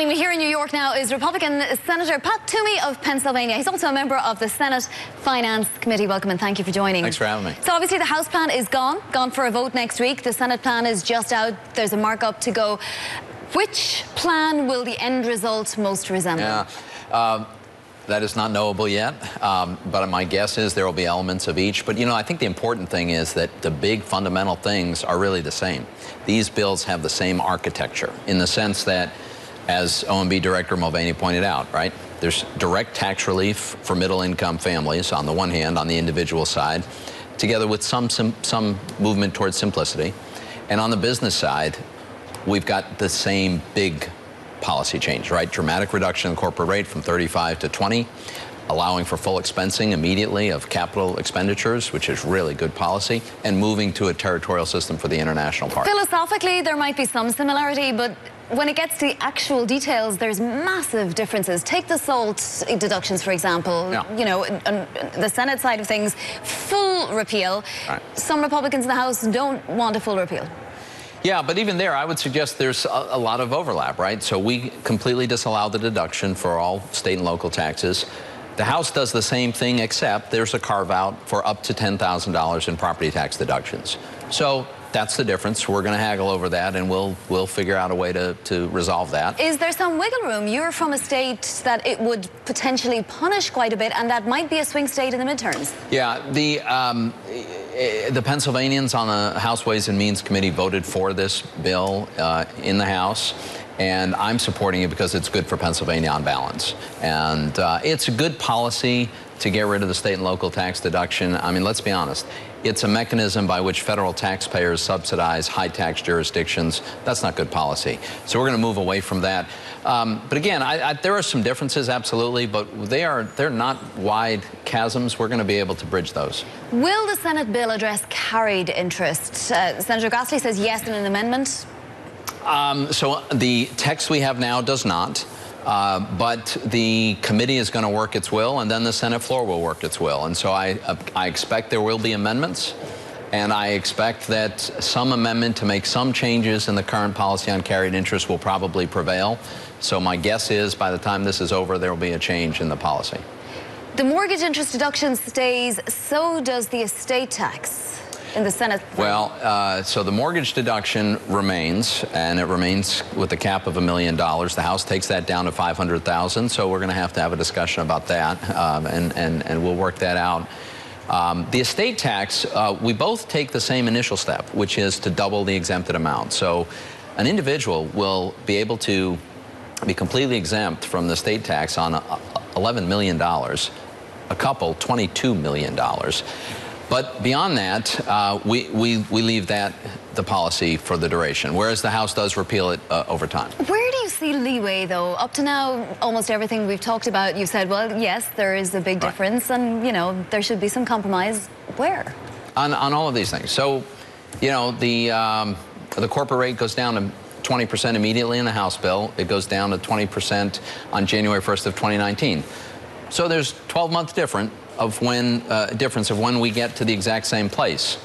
Here in New York now is Republican Senator Pat Toomey of Pennsylvania. He's also a member of the Senate Finance Committee. Welcome and thank you for joining. Thanks for having me. So obviously the House plan is gone for a vote next week. The Senate plan is just out. There's a markup to go. Which plan will the end result most resemble? Yeah. That is not knowable yet, but my guess is there will be elements of each. But, you know, I think the important thing is that the big fundamental things are really the same. These bills have the same architecture in the sense that, as OMB Director Mulvaney pointed out, right, there's direct tax relief for middle-income families on the one hand, on the individual side, together with some movement towards simplicity. And on the business side, we've got the same big policy change, right? Dramatic reduction in the corporate rate from 35 to 20, allowing for full expensing immediately of capital expenditures, which is really good policy, and moving to a territorial system for the international part. Philosophically, there might be some similarity, but when it gets to the actual details, there's massive differences. Take the SALT deductions, for example. Yeah. You know, on the Senate side of things, full repeal. Right. Some Republicans in the House don't want a full repeal. Yeah, but even there, I would suggest there's a lot of overlap, right? So we completely disallow the deduction for all state and local taxes. The House does the same thing, except there's a carve-out for up to $10,000 in property tax deductions. So that's the difference. We're going to haggle over that, and we'll figure out a way to resolve that. Is there some wiggle room? You're from a state that it would potentially punish quite a bit, and that might be a swing state in the midterms. Yeah, the Pennsylvanians on the House Ways and Means Committee voted for this bill in the House, and I'm supporting it because it's good for Pennsylvania on balance. And it's a good policy to get rid of the state and local tax deduction. I mean, let's be honest. It's a mechanism by which federal taxpayers subsidize high-tax jurisdictions. That's not good policy. So we're going to move away from that. But again, there are some differences, absolutely, but they're not wide chasms. We're going to be able to bridge those. Will the Senate bill address carried interest? Senator Grassley says yes in an amendment. So the text we have now does not. But the committee is going to work its will, and then the Senate floor will work its will. And so I expect there will be amendments, and I expect that some amendment to make some changes in the current policy on carried interest will probably prevail. So my guess is by the time this is over, there will be a change in the policy. The mortgage interest deduction stays, so does the estate tax in the Senate. Well, so the mortgage deduction remains, and it remains with the cap of $1 million. The House takes that down to $500,000, so we're going to have a discussion about that, and we'll work that out. The estate tax, we both take the same initial step, which is to double the exempted amount. So an individual will be able to be completely exempt from the estate tax on $11 million, a couple $22 million. But beyond that, we leave the policy for the duration, whereas the House does repeal it over time. Where do you see leeway, though? Up to now, almost everything we've talked about, you said, well, yes, there is a big difference, and, you know, there should be some compromise. Where? On all of these things. So, you know, the corporate rate goes down to 20% immediately in the House bill. It goes down to 20% on January 1st of 2019. So there's 12-month difference of when we get to the exact same place.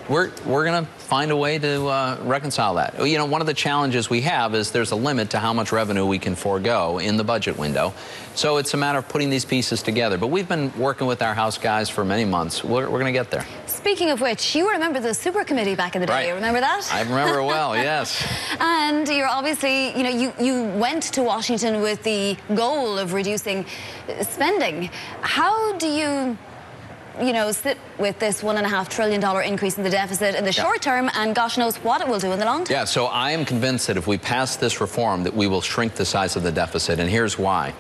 We're going to find a way to reconcile that. You know, one of the challenges we have is there's a limit to how much revenue we can forego in the budget window. So it's a matter of putting these pieces together. But we've been working with our House guys for many months. We're going to get there. Speaking of which, you remember the super committee back in the day. Right. Remember that? I remember it well, yes. And you're obviously, you know, you went to Washington with the goal of reducing spending. How do you sit with this $1.5 trillion increase in the deficit in the short term, and gosh knows what it will do in the long term? Yeah, so I am convinced that if we pass this reform, that we will shrink the size of the deficit, and here's why.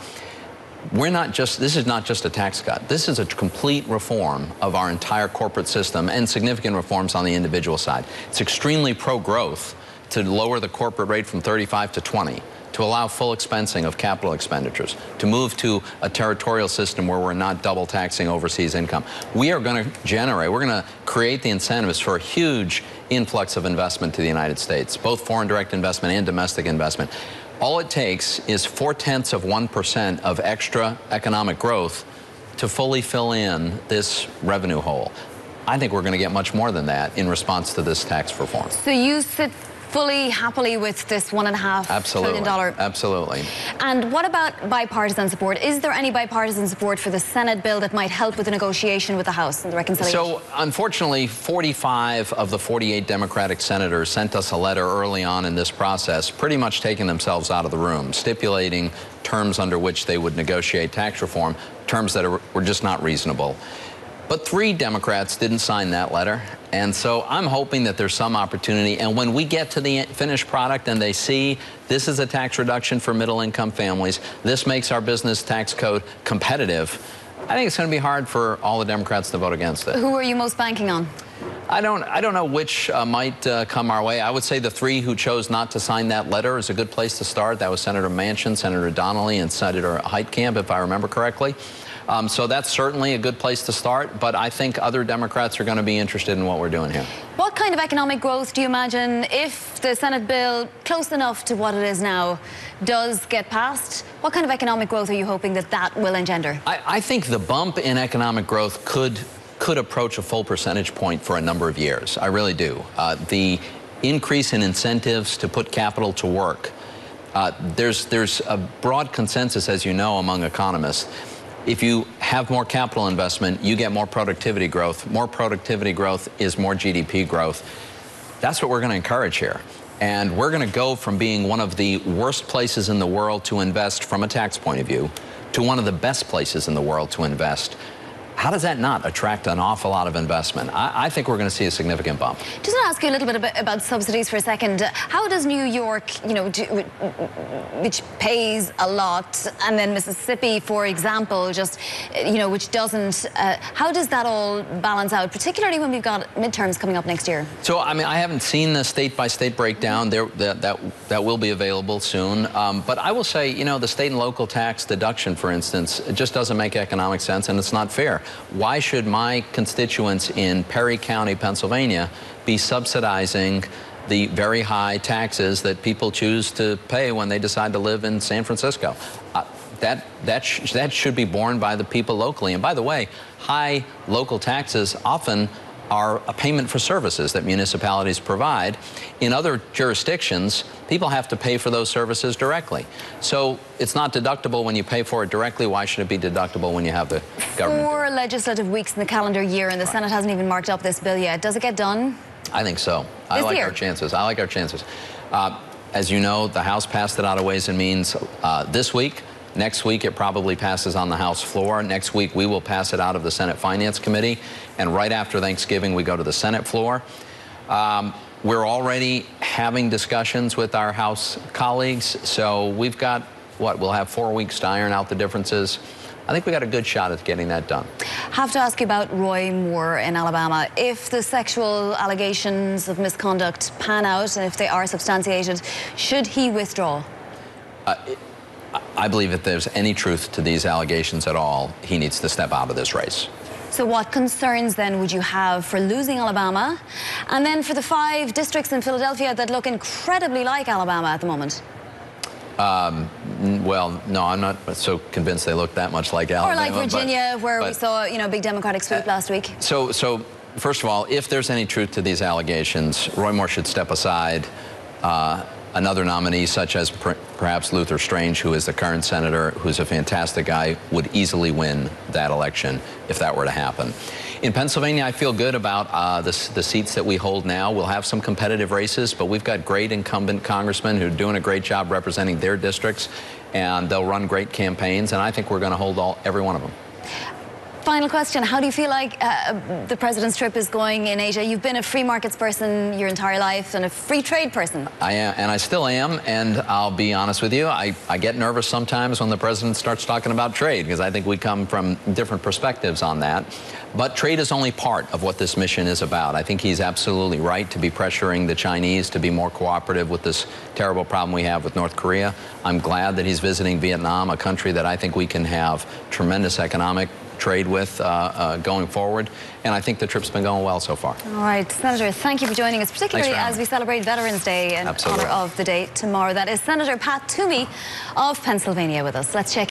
This is not just a tax cut. This is a complete reform of our entire corporate system and significant reforms on the individual side. It's extremely pro-growth to lower the corporate rate from 35 to 20. To allow full expensing of capital expenditures, to move to a territorial system where we're not double taxing overseas income. We are going to create the incentives for a huge influx of investment to the United States, both foreign direct investment and domestic investment. All it takes is 0.4% of extra economic growth to fully fill in this revenue hole. I think we're going to get much more than that in response to this tax reform. So you sit fully, happily with this $1.5 trillion? Absolutely. And what about bipartisan support? Is there any bipartisan support for the Senate bill that might help with the negotiation with the House and the reconciliation? So, unfortunately, 45 of the 48 Democratic senators sent us a letter early on in this process, pretty much taking themselves out of the room, stipulating terms under which they would negotiate tax reform, terms that were just not reasonable. But 3 Democrats didn't sign that letter, and so I'm hoping that there's some opportunity, and when we get to the finished product and they see this is a tax reduction for middle-income families, this makes our business tax code competitive, I think it's going to be hard for all the Democrats to vote against it. Who are you most banking on? I don't know which might come our way. I would say the 3 who chose not to sign that letter is a good place to start. That was Senator Manchin, Senator Donnelly, and Senator Heitkamp, if I remember correctly. So that's certainly a good place to start, but I think other Democrats are going to be interested in what we're doing here. What kind of economic growth do you imagine, if the Senate bill, close enough to what it is now, does get passed? What kind of economic growth are you hoping that that will engender? I think the bump in economic growth could approach a full percentage point for a number of years. I really do. The increase in incentives to put capital to work, there's a broad consensus, as you know, among economists. If you have more capital investment, you get more productivity growth. More productivity growth is more GDP growth. That's what we're going to encourage here. And we're going to go from being one of the worst places in the world to invest from a tax point of view to one of the best places in the world to invest. How does that not attract an awful lot of investment? I think we're going to see a significant bump. Just want to ask you a little bit about subsidies for a second. How does New York, which pays a lot, and then Mississippi, for example, just, which doesn't, how does that all balance out, particularly when we've got midterms coming up next year? So, I mean, I haven't seen the state-by-state breakdown. That will be available soon. But I will say, the state and local tax deduction, for instance, it just doesn't make economic sense, and it's not fair. Why should my constituents in Perry County, Pennsylvania, be subsidizing the very high taxes that people choose to pay when they decide to live in San Francisco? That should be borne by the people locally. And by the way, high local taxes often are a payment for services that municipalities provide. In other jurisdictions, people have to pay for those services directly. So it's not deductible when you pay for it directly. Why should it be deductible when you have the government? 4 legislative weeks in the calendar year, and the Senate hasn't even marked up this bill yet. Does it get done? I think so. I like our chances. I like our chances. As you know, the House passed it out of Ways and Means this week. Next week, it probably passes on the House floor. Next week, we will pass it out of the Senate Finance Committee. And right after Thanksgiving, we go to the Senate floor. We're already having discussions with our House colleagues. So we've got, we'll have 4 weeks to iron out the differences. I think we got a good shot at getting that done. Have to ask you about Roy Moore in Alabama. If the sexual allegations of misconduct pan out, and if they are substantiated, should he withdraw? I believe if there's any truth to these allegations at all, he needs to step out of this race. So what concerns then would you have for losing Alabama, and then for the 5 districts in Philadelphia that look incredibly like Alabama at the moment? Well, no, I'm not so convinced they look that much like Alabama. Or like Virginia, where we saw, a big Democratic sweep last week. So first of all, if there's any truth to these allegations, Roy Moore should step aside. Another nominee, such as perhaps Luther Strange, who is the current senator, who's a fantastic guy, would easily win that election if that were to happen. In Pennsylvania, I feel good about the seats that we hold now. We'll have some competitive races, but we've got great incumbent congressmen who are doing a great job representing their districts, and they'll run great campaigns, and I think we're going to hold every one of them. Final question. How do you feel like the president's trip is going in Asia? You've been a free markets person your entire life and a free trade person. I am, and I still am, and I'll be honest with you, I get nervous sometimes when the president starts talking about trade, because I think we come from different perspectives on that. But trade is only part of what this mission is about. I think he's absolutely right to be pressuring the Chinese to be more cooperative with this terrible problem we have with North Korea. I'm glad that he's visiting Vietnam, a country that I think we can have tremendous economic trade with going forward, and I think the trip's been going well so far. All right, Senator, thank you for joining us, particularly as we celebrate Veterans Day in honor of the day tomorrow. That is Senator Pat Toomey of Pennsylvania with us. Let's check